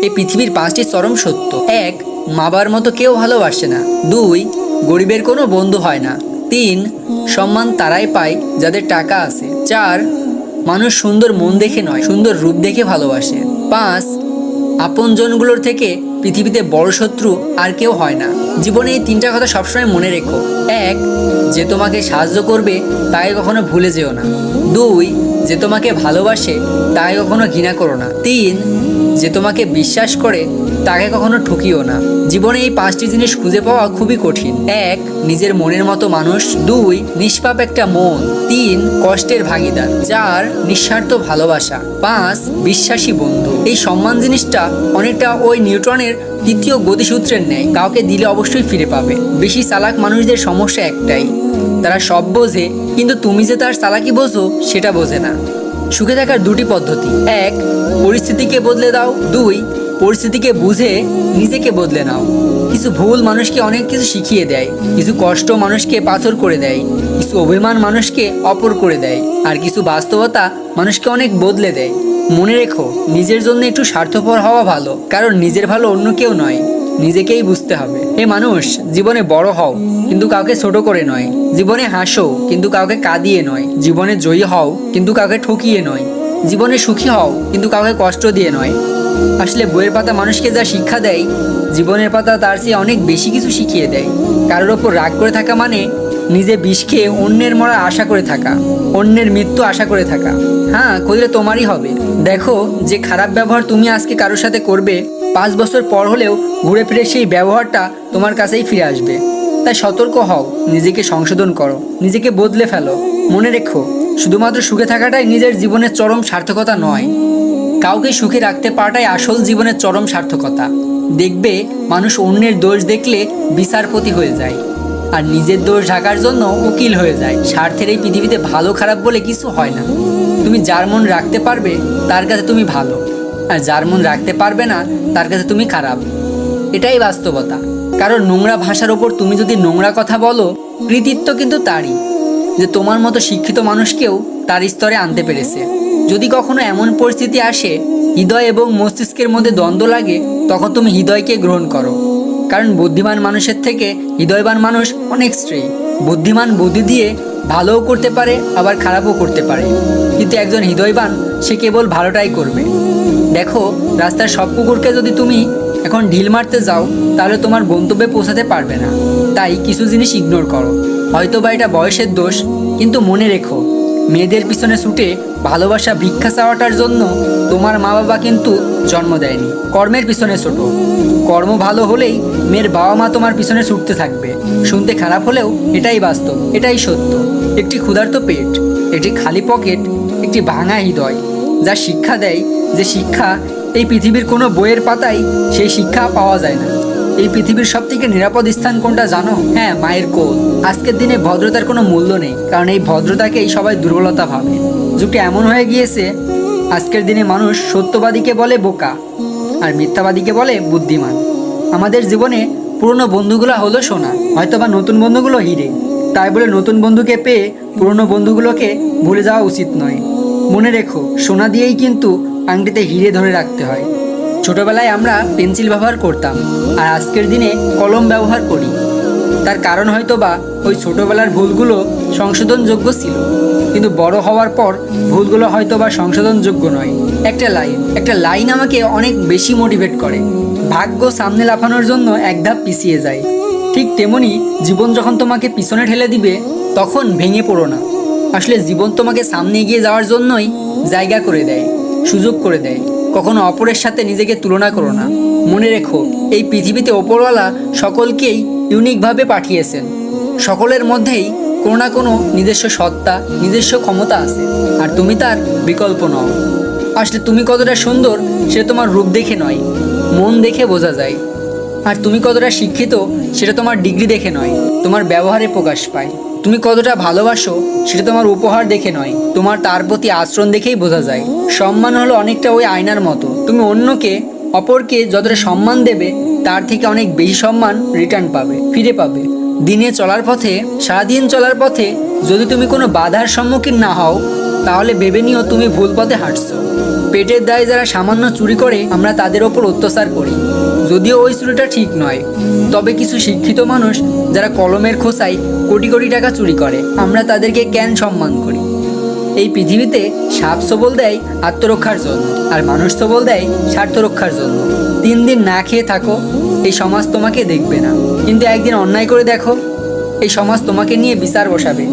এই পৃথিবীর 5টি চরম সত্য। 1, মা বাবার মতো কেউ ভালোবাসে না। 2, গরিবের কোনো বন্ধু হয় না। 3, সম্মান তারাই পায় যাদের টাকা আছে। 4, মানুষ সুন্দর মন দেখে নয়, সুন্দর রূপ দেখে ভালোবাসে। 5, আপনজনগুলোর থেকে পৃথিবীতে বড় শত্রু আর কেউ হয় না। জীবনে এই 3টা কথা সবসময় মনে রেখো। 1, যে তোমাকে সাহায্য করবে তাকে কখনো ভুলে যেও না। 2, যে তোমাকে ভালোবাসে তাকে কখনো ঘৃণা করো না। 3, যে তোমাকে বিশ্বাস করে তাকে কখনো ঠকিও না। জীবনে এই 5টি জিনিস খুঁজে পাওয়া খুবই কঠিন। 1, নিজের মনের মতো মানুষ। 2, নিষ্পাপ একটা মন। 3, কষ্টের ভাগিদার। 4, নিঃস্বার্থ ভালোবাসা। 5, বিশ্বাসী বন্ধু। এই সম্মান জিনিসটা অনেকটা ওই নিউটনের তৃতীয় গতিসূত্রের ন্যায়, কাউকে দিলে অবশ্যই ফিরে পাবে। বেশি চালাক মানুষদের সমস্যা একটাই, তারা সব বোঝে কিন্তু তুমি যে তার চালাকি বোঝো সেটা বোঝে না। সুখে থাকার 2টি পদ্ধতি। 1, পরিস্থিতিকে বদলে দাও। 2, পরিস্থিতিকে বুঝে নিজেকে বদলে নাও। কিছু ভুল মানুষকে অনেক কিছু শিখিয়ে দেয়, কিছু কষ্ট মানুষকে পাথর করে দেয়, কিছু অভিমান মানুষকে অপর করে দেয়, আর কিছু বাস্তবতা মানুষকে অনেক বদলে দেয়। মনে রেখো, নিজের জন্য একটু স্বার্থপর হওয়া ভালো, কারণ নিজের ভালো অন্য কেউ নয়, নিজেকেই বুঝতে হবে। হে মানুষ, জীবনে বড় হও কিন্তু কাউকে ছোট করে নয়। জীবনে হাসো কিন্তু কাউকে কাঁদিয়ে নয়। জীবনে জয়ী হও কিন্তু কাউকে ঠকিয়ে নয়। জীবনে সুখী হও কিন্তু কাউকে কষ্ট দিয়ে নয়। আসলে বইয়ের পাতা মানুষকে যা শিক্ষা দেয়, জীবনের পাতা তার চেয়ে অনেক বেশি কিছু শিখিয়ে দেয়। কারোর ওপর রাগ করে থাকা মানে নিজে বিষ খেয়ে অন্যের মরা আশা করে থাকা, অন্যের মৃত্যু আশা করে থাকা। হ্যাঁ, করলে তোমারই হবে। দেখো, যে খারাপ ব্যবহার তুমি আজকে কারোর সাথে করবে, 5 বছর পর হলেও ঘুরে ফিরে সেই ব্যবহারটা তোমার কাছেই ফিরে আসবে। তাই সতর্ক হও, নিজেকে সংশোধন করো, নিজেকে বদলে ফেলো। মনে রেখো, শুধুমাত্র সুখে থাকাটাই নিজের জীবনের চরম সার্থকতা নয়, কাউকে সুখে রাখতে পারাটাই আসল জীবনের চরম সার্থকতা। দেখবে, মানুষ অন্যের দোষ দেখলে বিচারপতি হয়ে যায়, আর নিজের দোষ ঢাকার জন্য উকিল হয়ে যায়। স্বার্থের এই পৃথিবীতে ভালো খারাপ বলে কিছু হয় না। তুমি যার মন রাখতে পারবে তার কাছে তুমি ভালো, আর যার মন রাখতে পারবে না তার কাছে তুমি খারাপ। এটাই বাস্তবতা। কারণ নোংরা ভাষার ওপর তুমি যদি নোংরা কথা বলো, কৃতিত্ব কিন্তু তারই, যে তোমার মতো শিক্ষিত মানুষকেও তার স্তরে আনতে পেরেছে। যদি কখনো এমন পরিস্থিতি আসে হৃদয় এবং মস্তিষ্কের মধ্যে দ্বন্দ্ব লাগে, তখন তুমি হৃদয়কে গ্রহণ করো। কারণ বুদ্ধিমান মানুষের থেকে হৃদয়বান মানুষ অনেক শ্রেয়। বুদ্ধিমান বুদ্ধি দিয়ে ভালোও করতে পারে, আবার খারাপও করতে পারে, কিন্তু একজন হৃদয়বান সে কেবল ভালোটাই করবে। দেখো, রাস্তার সব কুকুরকে যদি তুমি এখন ঢিল মারতে যাও, তাহলে তোমার গন্তব্যে পৌঁছাতে পারবে না। তাই কিছু জিনিস ইগনোর করো। হয়তো বা এটা বয়সের দোষ, কিন্তু মনে রেখো, মেয়েদের পিছনে ছুটে ভালোবাসা ভিক্ষা চাওয়াটার জন্য তোমার মা বাবা কিন্তু জন্ম দেয়নি। কর্মের পিছনে ছোটো, কর্ম ভালো হলেই মেয়ের বাবা মা তোমার পিছনে ছুটতে থাকবে। শুনতে খারাপ হলেও এটাই বাস্তব, এটাই সত্য। একটি ক্ষুধার্ত পেট, একটি খালি পকেট, একটি ভাঙা হৃদয় যা শিক্ষা দেয়, যে শিক্ষা এই পৃথিবীর কোনো বইয়ের পাতায় সেই শিক্ষা পাওয়া যায় না। এই পৃথিবীর সবথেকে নিরাপদ স্থান কোনটা জানো? হ্যাঁ, মায়ের কোল। আজকের দিনে ভদ্রতার কোনো মূল্য নেই, কারণ এই ভদ্রতাকেই সবাই দুর্বলতা ভাবে। যুগটা এমন হয়ে গিয়েছে, আজকের দিনে মানুষ সত্যবাদীকে বলে বোকা, আর মিথ্যাবাদীকে বলে বুদ্ধিমান। আমাদের জীবনে পুরনো বন্ধুগুলো হলো সোনা, হয়তো বা নতুন বন্ধুগুলো হিরে। তাই বলে নতুন বন্ধুকে পেয়ে পুরনো বন্ধুগুলোকে ভুলে যাওয়া উচিত নয়। মনে রেখো, সোনা দিয়েই কিন্তু আংটিতে হিরে ধরে রাখতে হয়। ছোটবেলায় আমরা পেন্সিল ব্যবহার করতাম, আর আজকের দিনে কলম ব্যবহার করি। তার কারণ হয়তো বা ওই ছোটোবেলার ভুলগুলো সংশোধনযোগ্য ছিল, কিন্তু বড় হওয়ার পর ভুলগুলো হয়তো বা সংশোধনযোগ্য নয়। একটা লাইন আমাকে অনেক বেশি মোটিভেট করে, ভাগ্য সামনে লাফানোর জন্য এক ধাপ পিছিয়ে যায়। ঠিক তেমনি জীবন যখন তোমাকে পিছনে ঠেলে দিবে, তখন ভেঙে পড়ো না। আসলে জীবন তোমাকে সামনে এগিয়ে যাওয়ার জন্যই জায়গা করে দেয়, সুযোগ করে দেয়। কখনো অপরের সাথে নিজেকে তুলনা করো না। মনে রেখো, এই পৃথিবীতে ওপরওয়ালা সকলকেই ইউনিকভাবে পাঠিয়েছেন। সকলের মধ্যেই কোনো না কোনো নিজস্ব সত্তা, নিজস্ব ক্ষমতা আছে, আর তুমি তার বিকল্প নও। আসলে তুমি কতটা সুন্দর সেটা তোমার রূপ দেখে নয়, মন দেখে বোঝা যায়। আর তুমি কতটা শিক্ষিত সেটা তোমার ডিগ্রি দেখে নয়, তোমার ব্যবহারে প্রকাশ পায়। তুমি কতটা ভালোবাসো সেটা তোমার উপহার দেখে নয়, তোমার তার প্রতি আচরণ দেখেই বোঝা যায়। সম্মান হলো অনেকটা ওই আয়নার মতো। তুমি অপরকে যতটা সম্মান দেবে, তার থেকে অনেক বেশি সম্মান রিটার্ন পাবে, ফিরে পাবে। সারাদিন চলার পথে যদি তুমি কোনো বাধার সম্মুখীন না হও, তাহলে ভেবে নিও তুমি ভুল পথে হাঁটছো। পেটের দায়ে যারা সামান্য চুরি করে আমরা তাদের ওপর অত্যাচার করি, যদিও ওই চুরিটা ঠিক নয়। তবে কিছু শিক্ষিত মানুষ যারা কলমের খোঁচায় কোটি কোটি টাকা চুরি করে, আমরা তাদেরকে কেন সম্মান করি? এই পৃথিবীতে সাপ সবল দেয় আত্মরক্ষার জন্য, আর মানুষ সবল দেয় স্বার্থ রক্ষার জন্য। 3 দিন না খেয়ে থাকো, এই সমাজ তোমাকে দেখবে না, কিন্তু একদিন অন্যায় করে দেখো, এই সমাজ তোমাকে নিয়ে বিচার বসাবে।